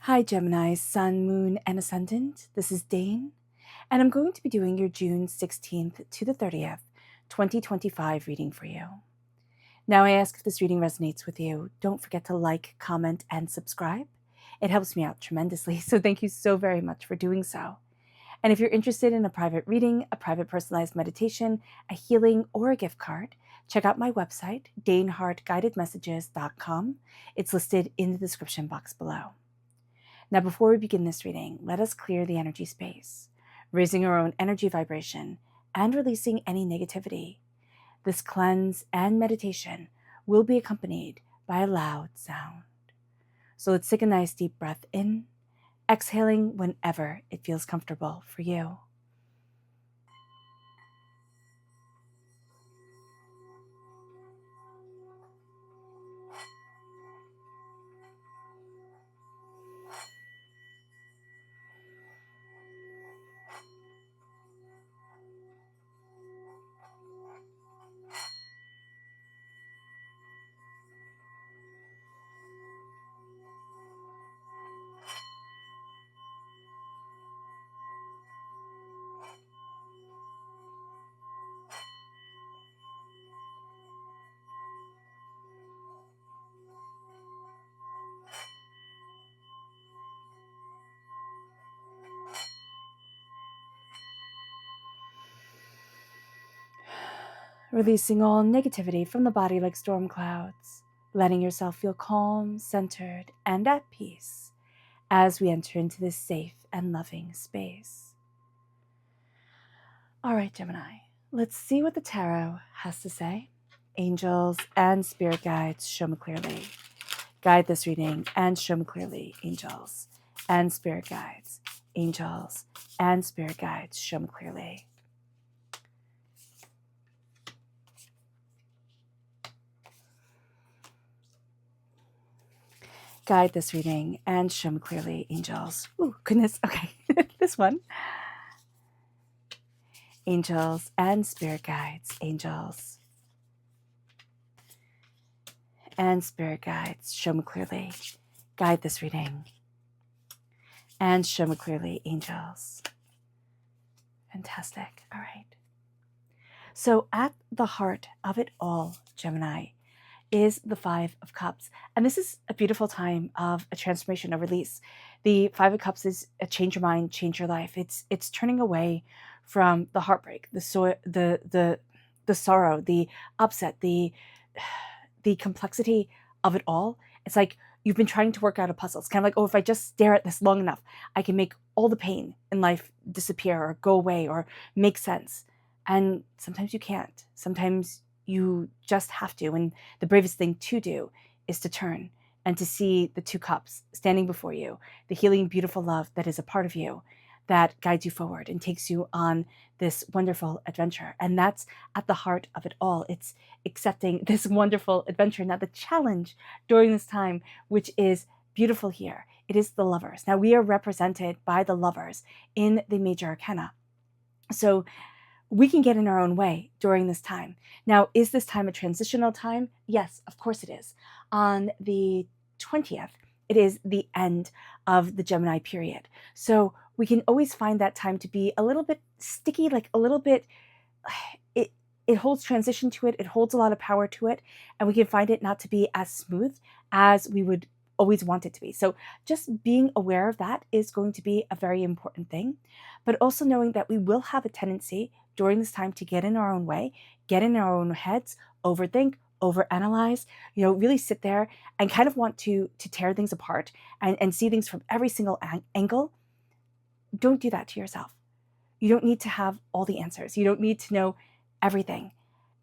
Hi Gemini, Sun, Moon, and Ascendant. This is Dane, and I'm going to be doing your June 16th to the 30th, 2025 reading for you. Now I ask if this reading resonates with you, don't forget to like, comment, and subscribe. It helps me out tremendously, so thank you so very much for doing so. And if you're interested in a private reading, a private personalized meditation, a healing, or a gift card, check out my website, danehartguidedmessages.com. It's listed in the description box below. Now, before we begin this reading, let us clear the energy space, raising our own energy vibration and releasing any negativity. This cleanse and meditation will be accompanied by a loud sound. So let's take a nice deep breath in, exhaling whenever it feels comfortable for you. Releasing all negativity from the body like storm clouds, letting yourself feel calm, centered, and at peace as we enter into this safe and loving space. All right, Gemini, let's see what the tarot has to say. Angels and spirit guides, show me clearly. Guide this reading and show me clearly, angels and spirit guides. Angels and spirit guides, show me clearly. Guide this reading and show me clearly, angels. Oh, goodness. Okay, this one. Angels and spirit guides, angels and spirit guides, show me clearly. Guide this reading and show me clearly, angels. Fantastic. All right. So at the heart of it all, Gemini, is the Five of Cups. And this is a beautiful time of a transformation, a release. The Five of Cups is a change your mind, change your life. It's turning away from the heartbreak, the sorrow, the upset, the complexity of it all. It's like you've been trying to work out a puzzle. It's kind of like, oh, if I just stare at this long enough, I can make all the pain in life disappear or go away or make sense. And sometimes you can't. Sometimes you just have to. And the bravest thing to do is to turn and to see the two cups standing before you, the healing, beautiful love that is a part of you that guides you forward and takes you on this wonderful adventure. And that's at the heart of it all. It's accepting this wonderful adventure. Now, the challenge during this time, which is beautiful here, it is the lovers. Now, we are represented by the lovers in the major arcana. So we can get in our own way during this time. Now, is this time a transitional time? Yes, of course it is. On the 20th, it is the end of the Gemini period. So we can always find that time to be a little bit sticky, like a little bit, it holds transition to it. It holds a lot of power to it. And we can find it not to be as smooth as we would always want it to be. So just being aware of that is going to be a very important thing. But also knowing that we will have a tendency during this time to get in our own way, get in our own heads, overthink, overanalyze, really sit there and kind of want to tear things apart and see things from every single angle. Don't do that to yourself. You don't need to have all the answers. You don't need to know everything.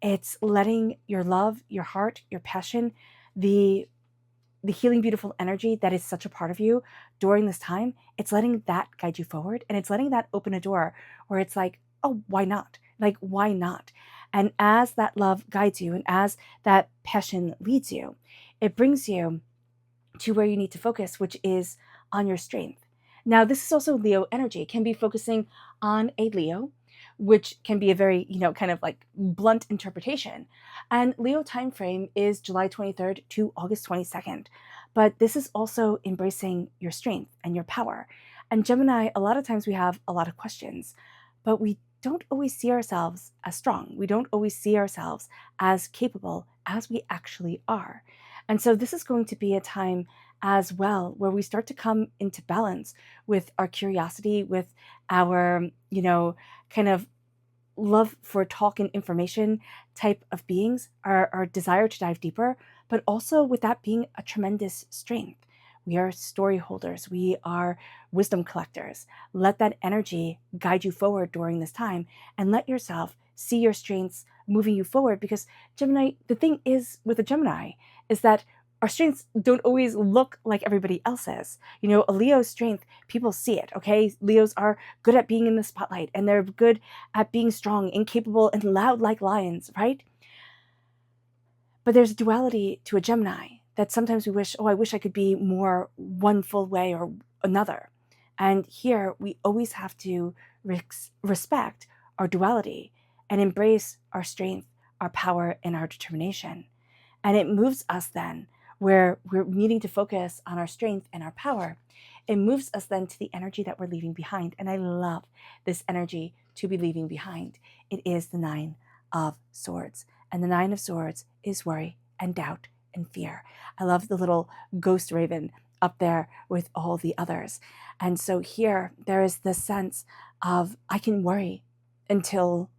It's letting your love, your heart, your passion, the healing, beautiful energy that is such a part of you during this time, it's letting that guide you forward. And it's letting that open a door where it's like, oh, why not? Like, why not? And as that love guides you and as that passion leads you, it brings you to where you need to focus, which is on your strength. Now, this is also Leo energy. It can be focusing on a Leo, which can be a very, kind of like blunt interpretation. And Leo time frame is July 23rd to August 22nd. But this is also embracing your strength and your power. And Gemini, a lot of times we have a lot of questions, but we don't always see ourselves as strong. We don't always see ourselves as capable as we actually are. And so this is going to be a time as well where we start to come into balance with our curiosity, with our, kind of love for talk and information type of beings, our desire to dive deeper, but also with that being a tremendous strength. We are story holders. We are wisdom collectors. Let that energy guide you forward during this time, and let yourself see your strengths moving you forward. Because Gemini, the thing is with a Gemini is that our strengths don't always look like everybody else's. A Leo's strength, people see it, okay? Leos are good at being in the spotlight, and they're good at being strong and capable and loud like lions, right? But there's a duality to a Gemini that sometimes we wish, I wish I could be more one full way or another. And here we always have to respect our duality and embrace our strength, our power, and our determination. And it moves us then, where we're needing to focus on our strength and our power, it moves us then to the energy that we're leaving behind. And I love this energy to be leaving behind. It is the 9 of Swords. And the 9 of Swords is worry and doubt and fear. I love the little ghost raven up there with all the others. And so here there is this sense of I can worry until,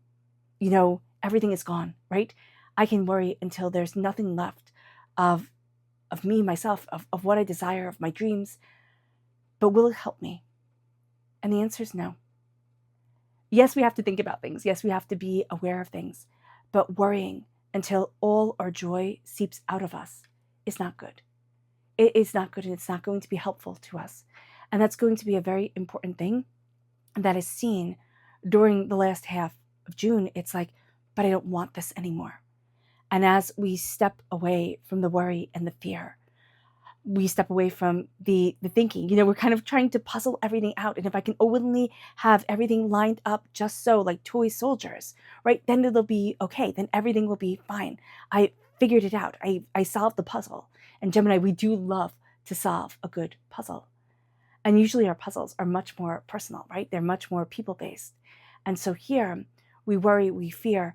everything is gone, right? I can worry until there's nothing left of me, myself, of what I desire, of my dreams. But will it help me? And the answer is no. Yes, we have to think about things. Yes, we have to be aware of things. But worrying until all our joy seeps out of us is not good. It is not good, and it's not going to be helpful to us. And that's going to be a very important thing that is seen during the last half of June. It's like, but I don't want this anymore. And as we step away from the worry and the fear, we step away from the thinking. We're kind of trying to puzzle everything out. And if I can only have everything lined up just so, like toy soldiers, right, then it'll be okay. Then everything will be fine. I figured it out. I solved the puzzle. And Gemini, we do love to solve a good puzzle. And usually our puzzles are much more personal, right? They're much more people-based. And so here we worry, we fear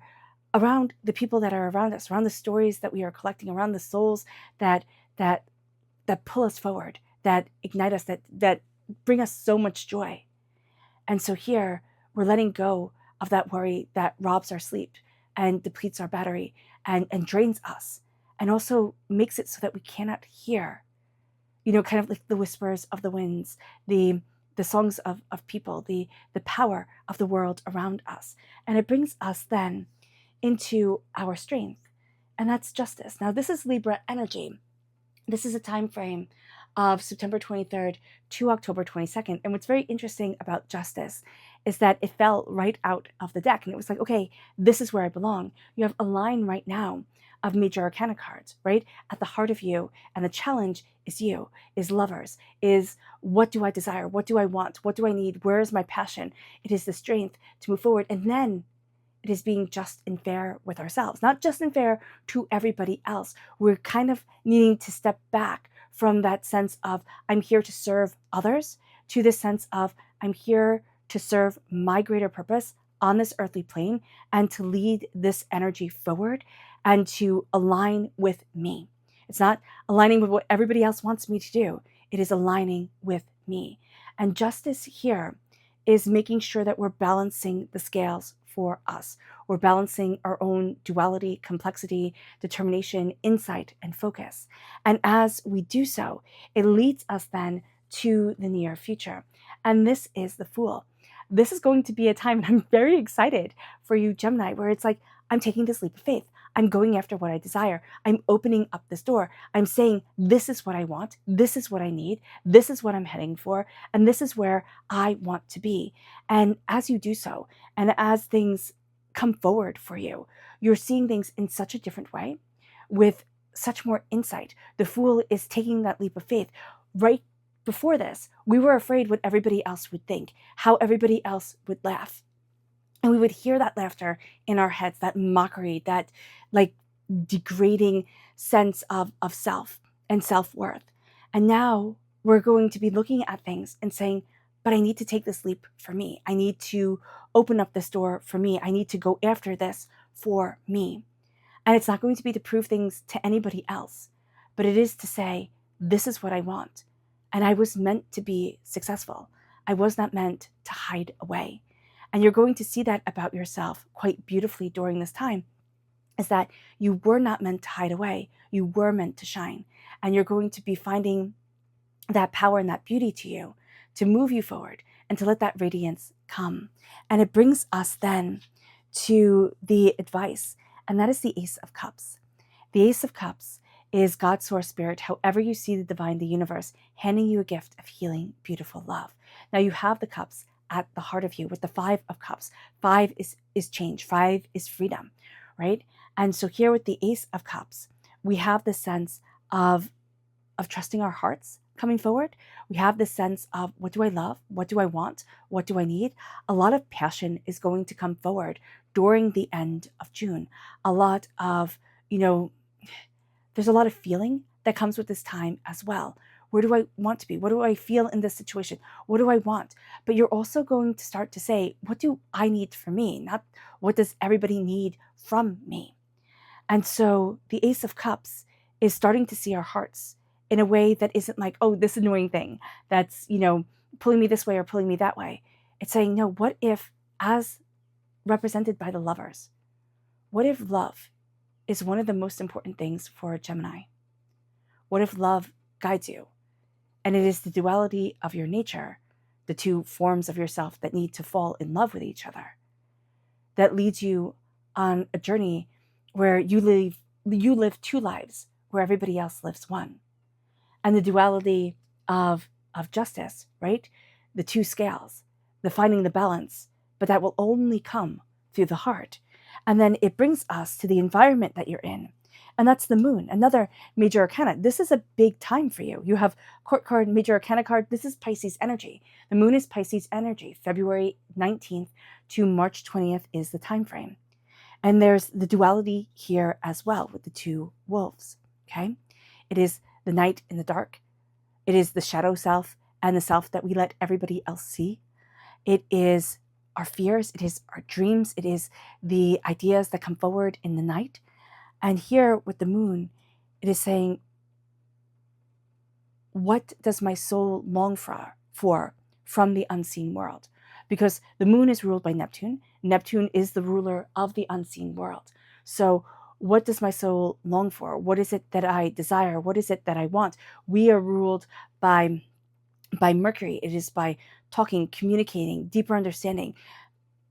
around the people that are around us, around the stories that we are collecting, around the souls that pull us forward, that ignite us, that bring us so much joy. And so here we're letting go of that worry that robs our sleep and depletes our battery and drains us, and also makes it so that we cannot hear, kind of like the whispers of the winds, the songs of people, the power of the world around us. And it brings us then into our strength, and that's justice. Now, this is Libra energy. This is a time frame of September 23rd to October 22nd. And what's very interesting about justice is that it fell right out of the deck. And it was like, okay, this is where I belong. You have a line right now of major arcana cards, right? At the heart of you. And the challenge is you, is lovers, is what do I desire? What do I want? What do I need? Where is my passion? It is the strength to move forward. And then it is being just and fair with ourselves, not just and fair to everybody else. We're kind of needing to step back from that sense of I'm here to serve others to this sense of I'm here to serve my greater purpose on this earthly plane and to lead this energy forward and to align with me. It's not aligning with what everybody else wants me to do. It is aligning with me. And justice here is making sure that we're balancing the scales for us. We're balancing our own duality, complexity, determination, insight, and focus. And as we do so, it leads us then to the near future. And this is the Fool. This is going to be a time, and I'm very excited for you, Gemini, where it's like, I'm taking this leap of faith. I'm going after what I desire. I'm opening up this door. I'm saying, this is what I want. This is what I need. This is what I'm heading for. And this is where I want to be. And as you do so, and as things come forward for you, you're seeing things in such a different way with such more insight. The Fool is taking that leap of faith. Right before this, we were afraid what everybody else would think, how everybody else would laugh. And we would hear that laughter in our heads, that mockery, that like degrading sense of self and self-worth. And now we're going to be looking at things and saying, but I need to take this leap for me. I need to open up this door for me. I need to go after this for me. And it's not going to be to prove things to anybody else, but it is to say, this is what I want. And I was meant to be successful. I was not meant to hide away. And you're going to see that about yourself quite beautifully during this time, is that you were not meant to hide away. You were meant to shine. And you're going to be finding that power and that beauty to you to move you forward and to let that radiance come. And it brings us then to the advice, and that is the Ace of Cups. The Ace of Cups is God's source spirit, however you see the divine, the universe, handing you a gift of healing, beautiful love. Now you have the cups at the heart of you with the Five of Cups. 5 is change. 5 is freedom, right? And so here with the Ace of Cups, we have the sense of trusting our hearts coming forward. We have this sense of, what do I love? What do I want? What do I need? A lot of passion is going to come forward during the end of June. A lot of, there's a lot of feeling that comes with this time as well. Where do I want to be? What do I feel in this situation? What do I want? But you're also going to start to say, what do I need for me? Not what does everybody need from me? And so the Ace of Cups is starting to see our hearts in a way that isn't like, oh, this annoying thing that's, pulling me this way or pulling me that way. It's saying, no, what if, as represented by the Lovers, what if love is one of the most important things for a Gemini? What if love guides you? And it is the duality of your nature, the two forms of yourself that need to fall in love with each other, that leads you on a journey where you live two lives, where everybody else lives one. And the duality of justice, right? The two scales, the finding the balance, but that will only come through the heart. And then it brings us to the environment that you're in. And that's the moon, another major arcana. This is a big time for you. You have court card, major arcana card. This is Pisces energy. The moon is Pisces energy. February 19th to March 20th is the time frame. And there's the duality here as well with the two wolves, okay? It is the night in the dark. It is the shadow self and the self that we let everybody else see. It is our fears. It is our dreams. It is the ideas that come forward in the night. And here with the moon, it is saying, what does my soul long for from the unseen world? Because the moon is ruled by Neptune. Neptune is the ruler of the unseen world. So what does my soul long for? What is it that I desire? What is it that I want? We are ruled by Mercury. It is by talking, communicating, deeper understanding.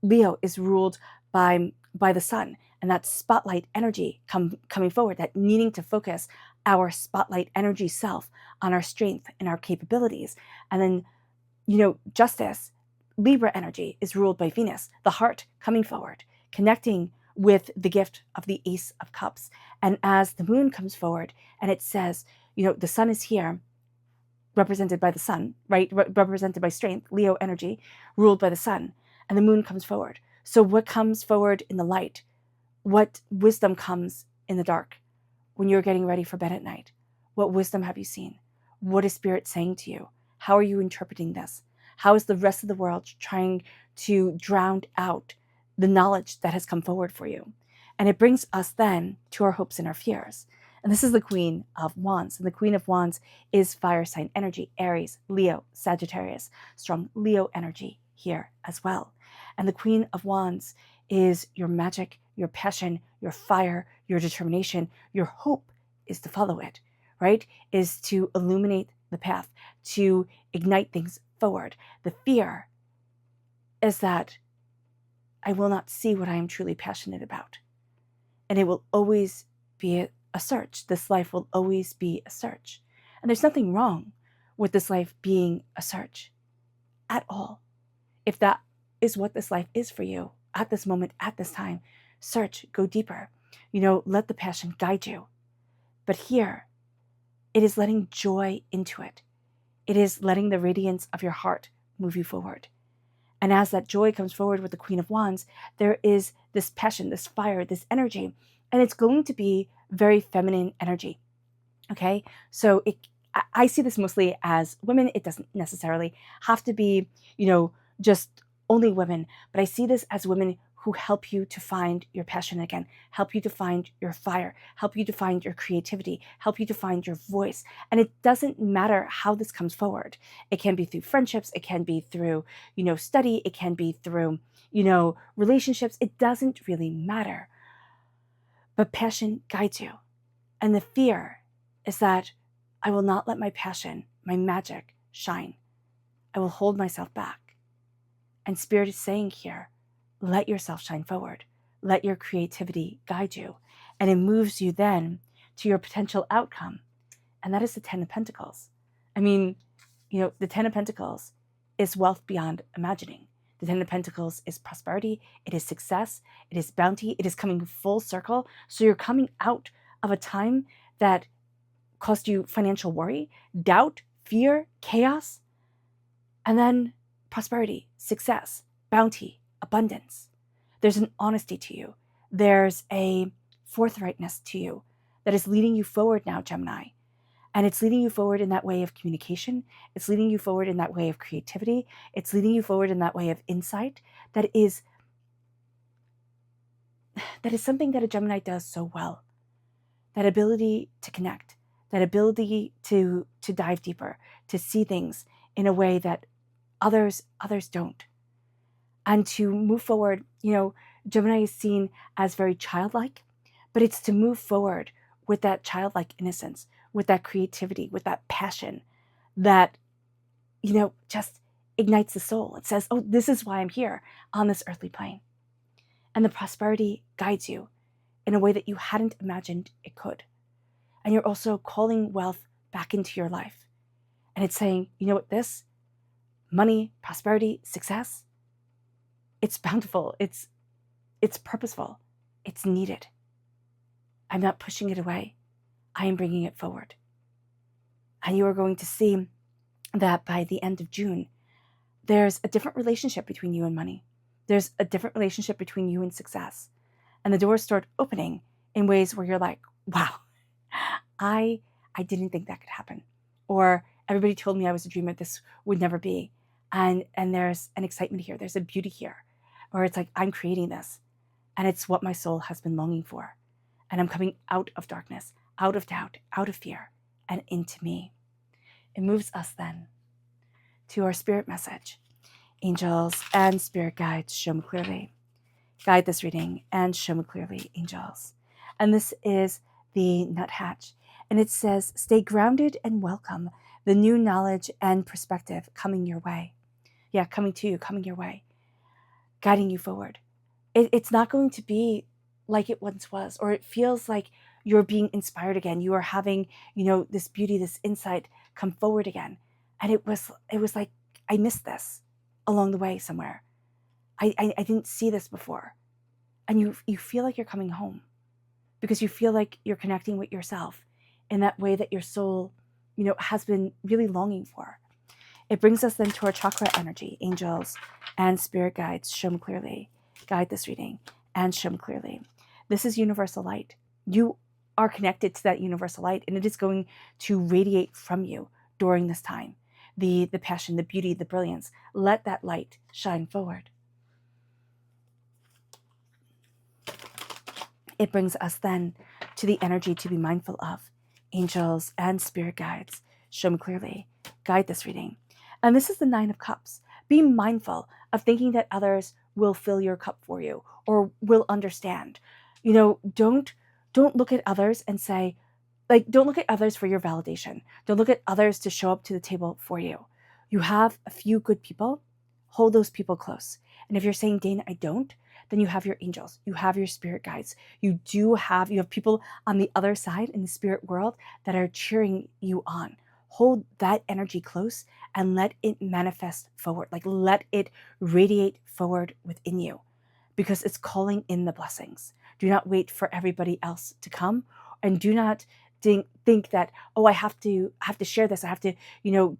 Leo is ruled by the sun, and that spotlight energy coming forward, that needing to focus our spotlight energy self on our strength and our capabilities. And then, justice, Libra energy is ruled by Venus, the heart coming forward, connecting with the gift of the Ace of Cups. And as the moon comes forward and it says, the sun is here, represented by the sun, right? Represented by strength, Leo energy, ruled by the sun, and the moon comes forward. So what comes forward in the light? What wisdom comes in the dark when you're getting ready for bed at night? What wisdom have you seen? What is Spirit saying to you? How are you interpreting this? How is the rest of the world trying to drown out the knowledge that has come forward for you? And it brings us then to our hopes and our fears. And this is the Queen of Wands. And the Queen of Wands is fire sign energy, Aries, Leo, Sagittarius, strong Leo energy here as well. And the Queen of Wands is your magic, your passion, your fire, your determination. Your hope is to follow it, right? Is to illuminate the path, to ignite things forward. The fear is that I will not see what I am truly passionate about. And it will always be a search. This life will always be a search. And there's nothing wrong with this life being a search at all. If that is what this life is for you at this moment, at this time, search, go deeper. Let the passion guide you. But here, it is letting joy into it. It is letting the radiance of your heart move you forward. And as that joy comes forward with the Queen of Wands, there is this passion, this fire, this energy, and it's going to be very feminine energy. Okay, so I see this mostly as women. It doesn't necessarily have to be, just only women, but I see this as women who help you to find your passion again, help you to find your fire, help you to find your creativity, help you to find your voice. And it doesn't matter how this comes forward. It can be through friendships, it can be through, study, it can be through, relationships. It doesn't really matter. But passion guides you. And the fear is that I will not let my passion, my magic, shine. I will hold myself back. And Spirit is saying here, let yourself shine forward. Let your creativity guide you. And it moves you then to your potential outcome. And that is the 10 of Pentacles. I mean, the 10 of Pentacles is wealth beyond imagining. The 10 of Pentacles is prosperity. It is success. It is bounty. It is coming full circle. So you're coming out of a time that caused you financial worry, doubt, fear, chaos, and then prosperity, success, bounty, abundance. There's an honesty to you. There's a forthrightness to you that is leading you forward now, Gemini. And it's leading you forward in that way of communication. It's leading you forward in that way of creativity. It's leading you forward in that way of insight. That is something that a Gemini does so well. That ability to connect, that ability to dive deeper, to see things in a way that others don't. And to move forward, Gemini is seen as very childlike, but it's to move forward with that childlike innocence, with that creativity, with that passion that, just ignites the soul. It says, oh, this is why I'm here on this earthly plane. And the prosperity guides you in a way that you hadn't imagined it could. And you're also calling wealth back into your life. And it's saying, you know what, this money, prosperity, success, it's bountiful, it's purposeful, it's needed. I'm not pushing it away. I am bringing it forward. And you are going to see that by the end of June, there's a different relationship between you and money. There's a different relationship between you and success. And the doors start opening in ways where you're like, wow, I didn't think that could happen. Or everybody told me I was a dreamer, this would never be. And there's an excitement here. There's a beauty here. Or it's like, I'm creating this. And it's what my soul has been longing for. And I'm coming out of darkness, out of doubt, out of fear, and into me. It moves us then to our spirit message. Angels and spirit guides, show me clearly. Guide this reading and show me clearly, angels. And this is the nuthatch. And it says, stay grounded and welcome the new knowledge and perspective coming your way. Yeah, coming to you, coming your way, guiding you forward. It's not going to be like it once was, or it feels like you're being inspired again. You are having, this beauty, this insight come forward again. And it was like, I missed this along the way somewhere. I didn't see this before. And you feel like you're coming home because you feel like you're connecting with yourself in that way that your soul, has been really longing for. It brings us then to our chakra energy. Angels and spirit guides, show me clearly. Guide this reading and show me clearly. This is universal light. You are connected to that universal light, and it is going to radiate from you during this time. The passion, the beauty, the brilliance. Let that light shine forward. It brings us then to the energy to be mindful of. Angels and spirit guides, show me clearly. Guide this reading. And this is the 9 of Cups. Be mindful of thinking that others will fill your cup for you or will understand. Don't look at others and say, don't look at others for your validation. Don't look at others to show up to the table for you. You have a few good people. Hold those people close. And if you're saying, Dana, I don't, then you have your angels. You have your spirit guides. You have people on the other side in the spirit world that are cheering you on. Hold that energy close and let it manifest forward. Let it radiate forward within you because it's calling in the blessings. Do not wait for everybody else to come, and do not think that, oh, I have to share this. I have to,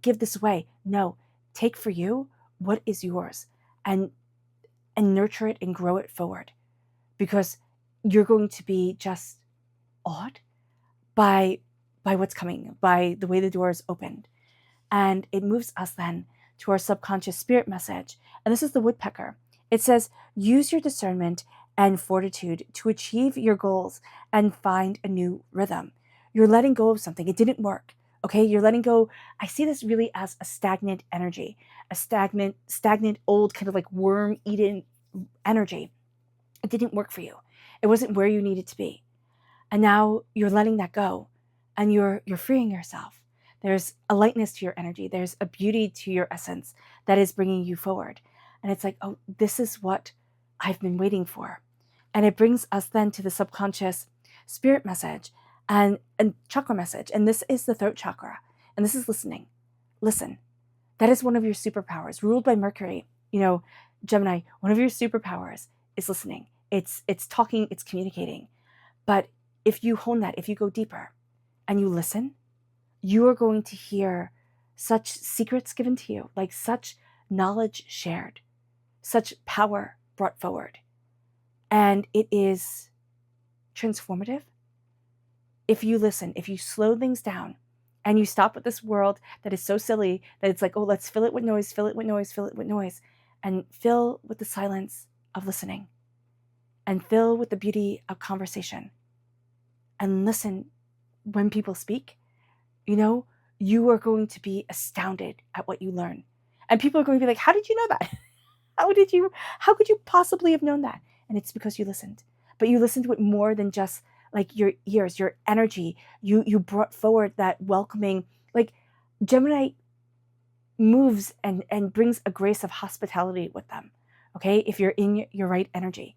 give this away. No, take for you what is yours and nurture it and grow it forward, because you're going to be just awed by what's coming, by the way the door is opened. And it moves us then to our subconscious spirit message. And this is the woodpecker. It says, use your discernment and fortitude to achieve your goals and find a new rhythm. You're letting go of something. It didn't work. Okay, you're letting go. I see this really as a stagnant energy, a stagnant old kind of like worm-eaten energy. It didn't work for you. It wasn't where you needed to be. And now you're letting that go, and you're freeing yourself. There's a lightness to your energy. There's a beauty to your essence that is bringing you forward. And it's like, oh, this is what I've been waiting for. And it brings us then to the subconscious spirit message and chakra message. And this is the throat chakra. And this is listening. Listen. That is one of your superpowers, ruled by Mercury. You know, Gemini, one of your superpowers is listening. It's talking, it's communicating. But if you hone that, if you go deeper and you listen, you are going to hear such secrets given to you, like such knowledge shared, such power brought forward. And it is transformative. If you listen, if you slow things down and you stop with this world that is so silly that it's like, oh, let's fill it with noise, fill it with noise, fill it with noise, and fill with the silence of listening, and fill with the beauty of conversation, and listen when people speak, you know, you are going to be astounded at what you learn. And people are going to be like, how did you know that? How could you possibly have known that? And it's because you listened. But you listened with more than just like your ears, your energy. You brought forward that welcoming, like Gemini moves and brings a grace of hospitality with them. Okay, if you're in your right energy,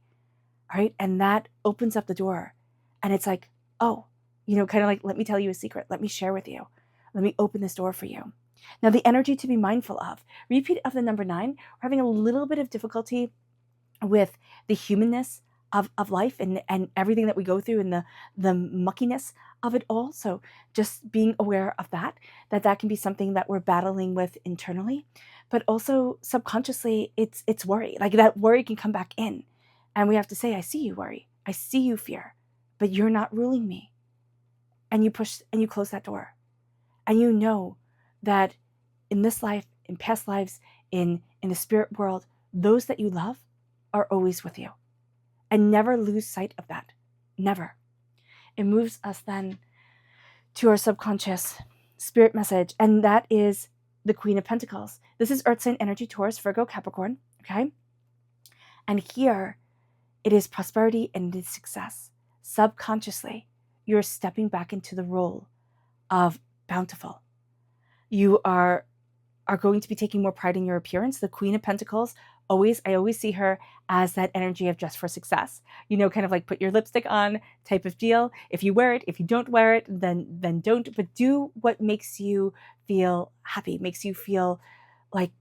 all right, and that opens up the door, and it's like, oh, you know, kind of like, let me tell you a secret. Let me share with you. Let me open this door for you. Now, the energy to be mindful of. Repeat of the number 9. We're having a little bit of difficulty with the humanness of life and everything that we go through and the muckiness of it all. So just being aware of that can be something that we're battling with internally, but also subconsciously it's worry. Like that worry can come back in, and we have to say, I see you worry. I see you fear, but you're not ruling me. And you push and you close that door. And you know that in this life, in past lives, in the spirit world, those that you love are always with you. And never lose sight of that. Never. It moves us then to our subconscious spirit message, and that is the Queen of Pentacles. This is Earth sign energy, Taurus, Virgo, Capricorn, okay? And here, it is prosperity and it is success. Subconsciously, you're stepping back into the role of bountiful. You are going to be taking more pride in your appearance. The Queen of Pentacles, I always see her as that energy of just for success. You know, kind of like put your lipstick on type of deal. If you wear it, if you don't wear it, then don't. But do what makes you feel happy, makes you feel like,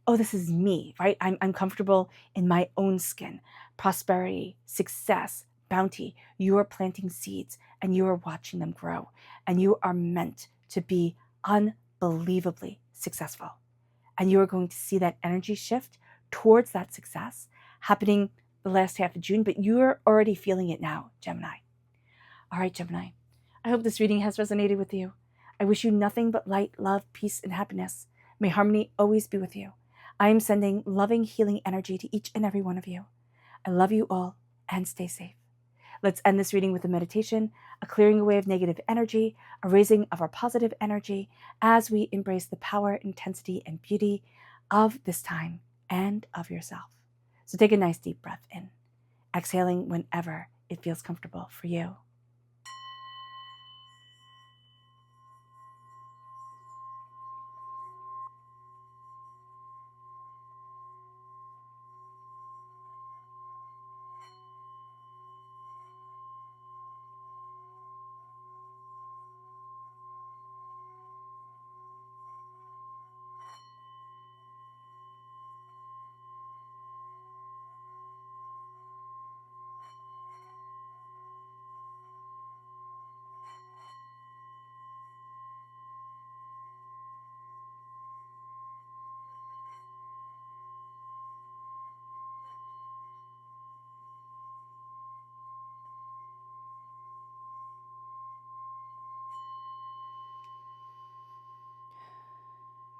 oh, this is me, right? I'm comfortable in my own skin. Prosperity, success, bounty. You are planting seeds and you are watching them grow. And you are meant to be unbelievably successful. And you are going to see that energy shift towards that success happening the last half of June, but you're already feeling it now, Gemini. All right, Gemini, I hope this reading has resonated with you. I wish you nothing but light, love, peace, and happiness. May harmony always be with you. I am sending loving, healing energy to each and every one of you. I love you all, and stay safe. Let's end this reading with a meditation, a clearing away of negative energy, a raising of our positive energy as we embrace the power, intensity, and beauty of this time and of yourself. So take a nice deep breath in, exhaling whenever it feels comfortable for you.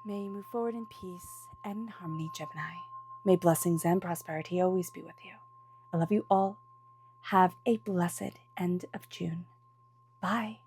May you move forward in peace and in harmony, Gemini. May blessings and prosperity always be with you. I love you all. Have a blessed end of June. Bye.